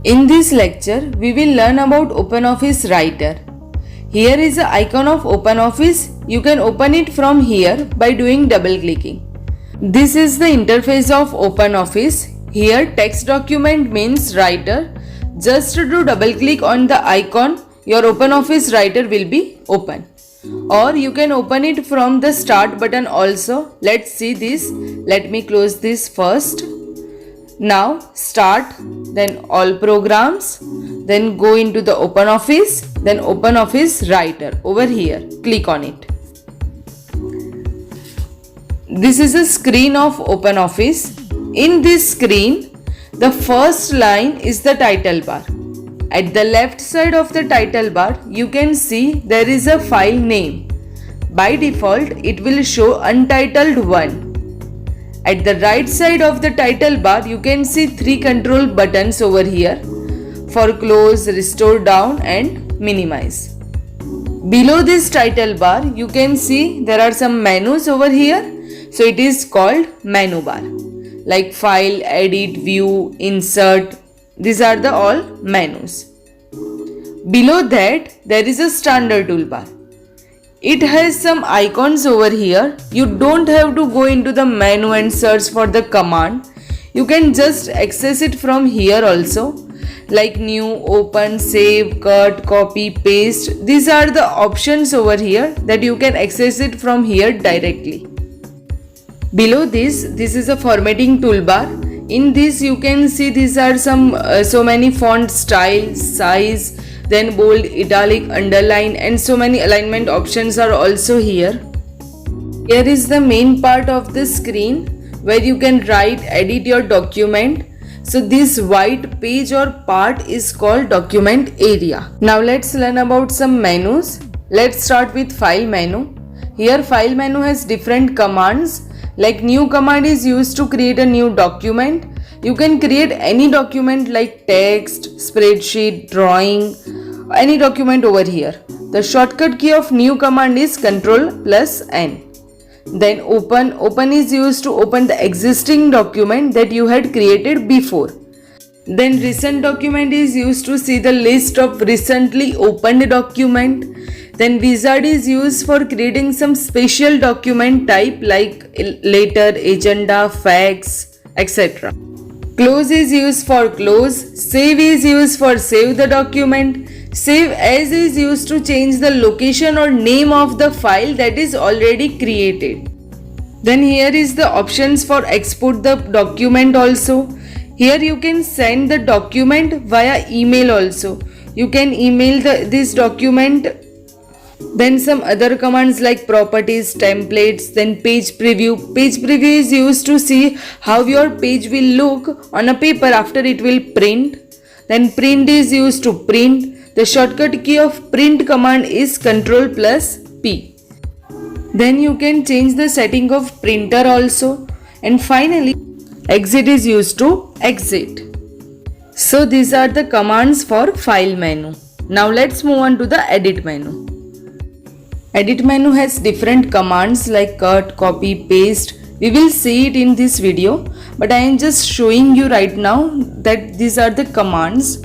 In this lecture, we will learn about OpenOffice Writer. Here is the icon of OpenOffice. You can open it from here by doing double clicking. This is the interface of OpenOffice. Here text document means writer. Just to do double click on the icon, your OpenOffice Writer will be open. Or you can open it from the start button also. Let's see this. Let me close this first. Now start, then all programs, then go into the OpenOffice, then OpenOffice Writer over here. Click on it. This is a screen of OpenOffice. In this screen, the first line is the title bar. At the left side of the title bar, you can see there is a file name. By default, it will show Untitled 1. At the right side of the title bar, you can see 3 control buttons over here for close, restore down and minimize. Below this title bar, you can see there are some menus over here. So it is called menu bar, like file, edit, view, insert. These are the all menus. Below that, there is a standard toolbar. It has some icons over here. You don't have to go into the menu and search for the command. You can just access it from here also, like new, open, save, cut, copy, paste. These are the options over here that you can access it from here directly. Below this is a formatting toolbar. In this you can see these are some so many font styles, size, then bold, italic, underline and so many alignment options are also here. Here is the main part of the screen where you can write, edit your document. So this white page or part is called document area. Now let's learn about some menus. Let's start with file menu. Here file menu has different commands. Like new command is used to create a new document. You can create any document like text, spreadsheet, drawing, any document over here. The shortcut key of new command is Ctrl+N. Then open is used to open the existing document that you had created before. Then recent document is used to see the list of recently opened document. Then wizard is used for creating some special document type like letter, agenda, fax, etc. Close is used for close. Save is used for save the document. Save as is used to change the location or name of the file that is already created. Then here is the options for export the document also. Here you can send the document via email also. You can email this document. Then some other commands like properties, templates, then page preview. Page preview is used to see how your page will look on a paper after it will print. Then print is used to print. The shortcut key of print command is Ctrl+P. Then you can change the setting of printer also. And finally, exit is used to exit. So these are the commands for file menu. Now let's move on to the edit menu. Edit menu has different commands like cut, copy, paste. We will see it in this video, but I am just showing you right now that these are the commands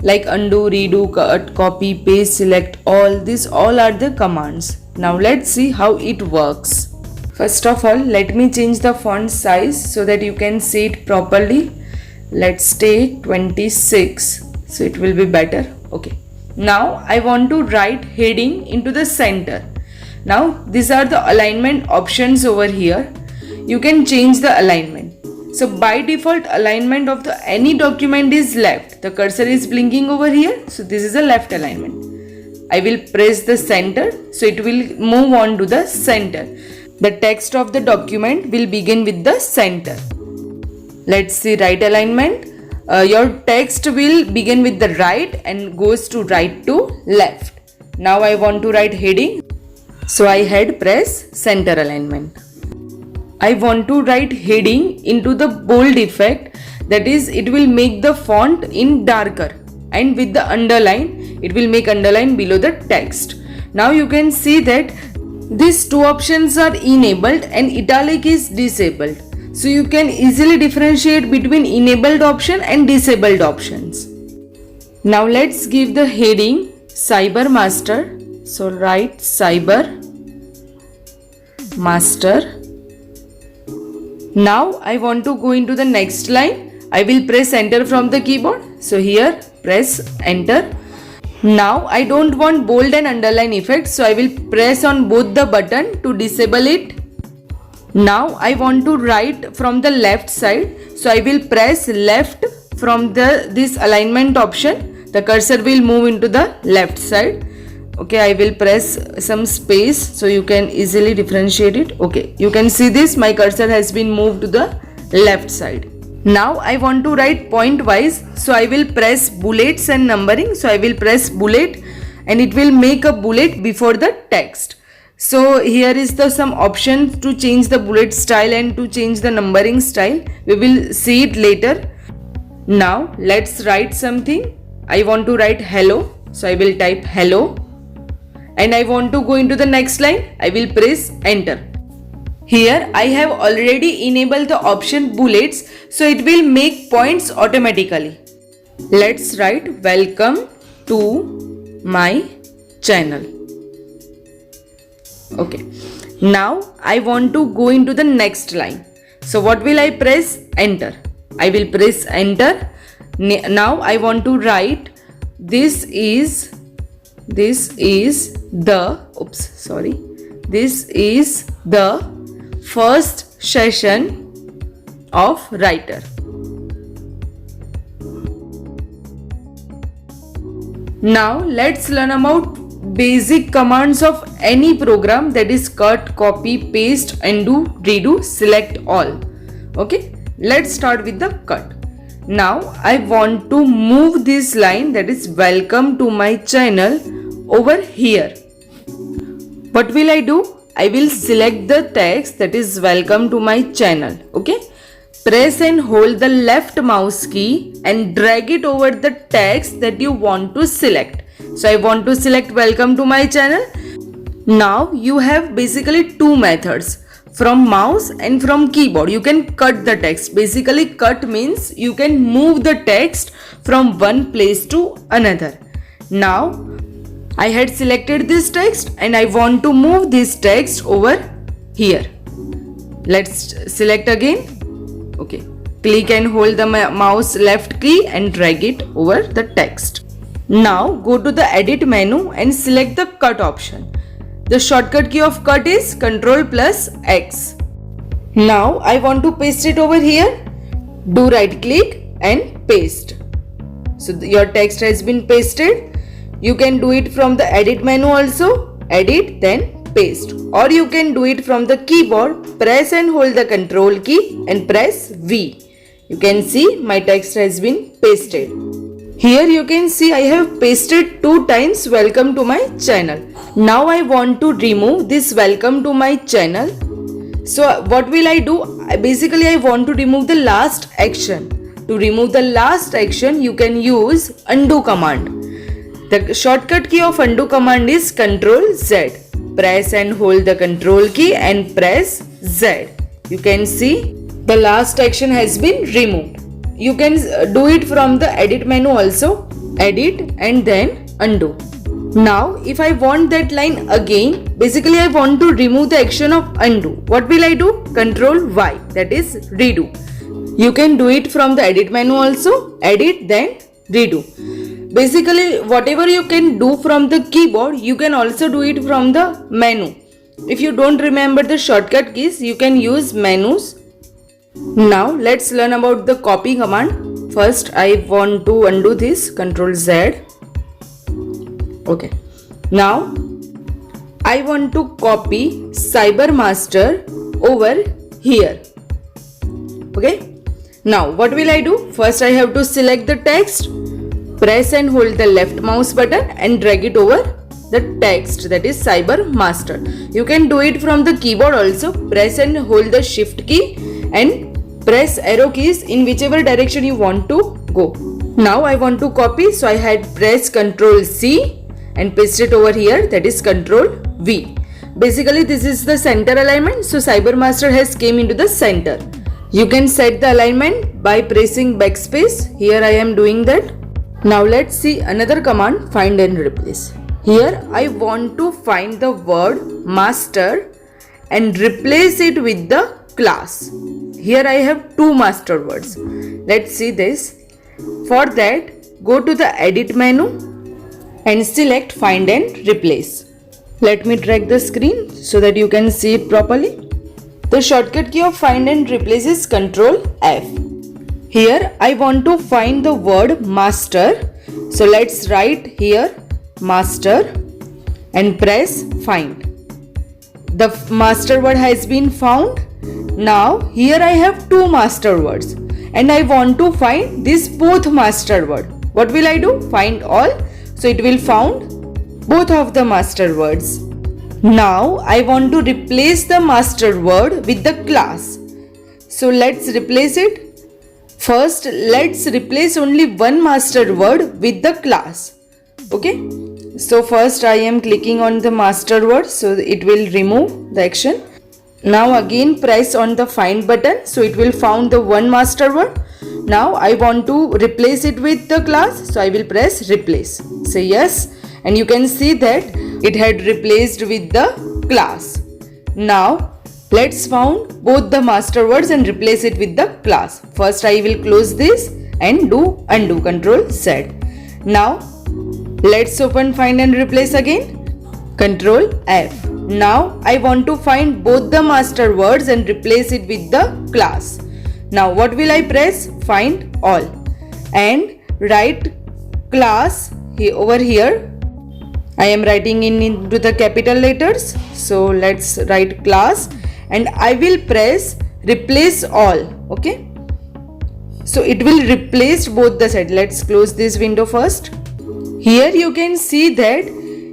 like undo, redo, cut, copy, paste, select all. These all are the commands. Now let's see how it works. First of all, let me change the font size so that you can see it properly. Let's take 26, so it will be better. Okay. Now I want to write heading into the center. Now these are the alignment options over here. You can change the alignment. So by default alignment of the any document is left. The cursor is blinking over here. So this is a left alignment. I will press the center. So it will move on to the center. The text of the document will begin with the center. Let's see right alignment. Your text will begin with the right and goes to right to left. Now I want to write heading. So I had press center alignment. I want to write heading into the bold effect. That is, it will make the font in darker. And with the underline, it will make underline below the text. Now you can see that these two options are enabled and italic is disabled. So you can easily differentiate between enabled option and disabled options. Now let's give the heading Cyber Master. So write Cyber Master. Now I want to go into the next line. I will press enter from the keyboard. So here press enter. Now I don't want bold and underline effect, so I will press on both the button to disable it. Now I want to write from the left side, so I will press left from this alignment option. The cursor will move into the left side. Okay, I will press some space so you can easily differentiate it. Okay, you can see this, my cursor has been moved to the left side. Now I want to write point wise, so I will press bullets and numbering. So I will press bullet and it will make a bullet before the text. So here is the some options to change the bullet style and to change the numbering style. We will see it later. Now let's write something. I want to write hello, so I will type hello. And I want to go into the next line. I will press enter. Here I have already enabled the option bullets, so it will make points automatically. Let's write welcome to my channel. Okay. Now I want to go into the next line. So what will I press? Enter. I will press enter. Now I want to write this is the first session of writer. Now let's learn about basic commands of any program, that is cut, copy, paste, undo, redo, select all. Okay, let's start with the cut. Now I want to move this line, that is welcome to my channel, over here. What will I do? I will select the text, that is welcome to my channel. Okay, press and hold the left mouse key and drag it over the text that you want to select. So I want to select welcome to my channel. Now you have basically two methods, from mouse and from keyboard. You can cut the text. Basically cut means you can move the text from one place to another. Now I had selected this text and I want to move this text over here. Let's select again. Okay, click and hold the mouse left key and drag it over the text. Now go to the edit menu and select the cut option. The shortcut key of cut is Ctrl+X. Now I want to paste it over here. Do right click and paste. So your text has been pasted. You can do it from the edit menu also. Edit then paste. Or you can do it from the keyboard. Press and hold the Ctrl key and press V. You can see my text has been pasted. Here you can see I have pasted 2 times welcome to my channel. Now I want to remove this welcome to my channel. So what will I do? Basically I want to remove the last action. To remove the last action you can use undo command. The shortcut key of undo command is Ctrl+Z. Press and hold the Ctrl key and press Z. You can see the last action has been removed. You can do it from the edit menu also. Edit and then undo. Now if I want that line again, basically I want to remove the action of undo. What will I do? Ctrl+Y, that is redo. You can do it from the edit menu also. Edit then redo. Basically whatever you can do from the keyboard, you can also do it from the menu. If you don't remember the shortcut keys, you can use menus. Now let's learn about the copy command. First I want to undo this, Ctrl+Z. Okay. Now I want to copy Cyber Master over here. Okay. Now what will I do? First I have to select the text. Press and hold the left mouse button and drag it over the text, that is Cyber Master. You can do it from the keyboard also. Press and hold the shift key and press arrow keys in whichever direction you want to go. Now I want to copy, so I had pressed Ctrl+C and paste it over here, that is Ctrl+V. Basically this is the center alignment, so Cyber Master has came into the center. You can set the alignment by pressing backspace. Here I am doing that. Now let's see another command, find and replace. Here I want to find the word master and replace it with the class. Here I have two master words. Let's see this. For that, go to the edit menu and select find and replace. Let me drag the screen so that you can see it properly. The shortcut key of find and replace is Ctrl F. Here I want to find the word master. So let's write here master and press find. The master word has been found. Now here I have two master words and I want to find this both master word. What will I do? Find all. So it will found both of the master words. Now I want to replace the master word with the class. So let's replace it. First, let's replace only one master word with the class. Okay. So first I am clicking on the master word, so it will remove the action. Now again press on the find button, so it will found the one master word. Now I want to replace it with the class, so I will press replace. Say yes, and you can see that it had replaced with the class. Now let's found both the master words and replace it with the class. First I will close this and do undo, Ctrl Z. Now let's open find and replace again. Ctrl F. Now I want to find both the master words and replace it with the class. Now what will I press? Find all and write class over here. I am writing into the capital letters. So let's write class and I will press replace all. Okay. So it will replace both the sides. Let's close this window first. Here you can see that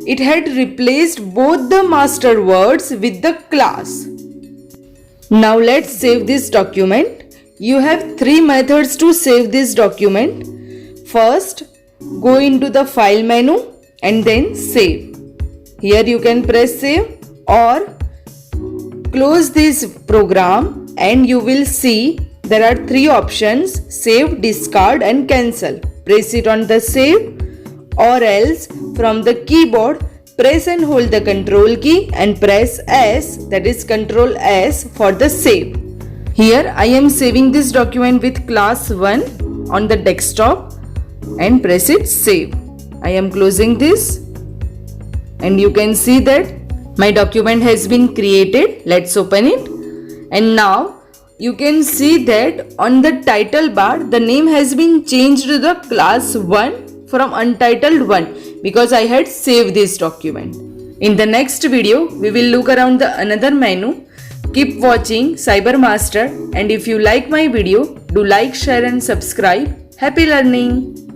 it had replaced both the master words with the class. Now let's save this document. You have three methods to save this document. First, go into the file menu and then save. Here you can press save or close this program and you will see there are three options: save, discard and cancel. Press it on the save, or else from the keyboard press and hold the Ctrl key and press S, that is Ctrl S for the save. Here I am saving this document with class 1 on the desktop and press it save. I am closing this and you can see that my document has been created. Let's open it and now you can see that on the title bar the name has been changed to the class 1 from untitled 1 because I had saved this document. In the next video, we will look around the another menu. Keep watching Cybermaster, and if you like my video, do like, share and subscribe. Happy learning!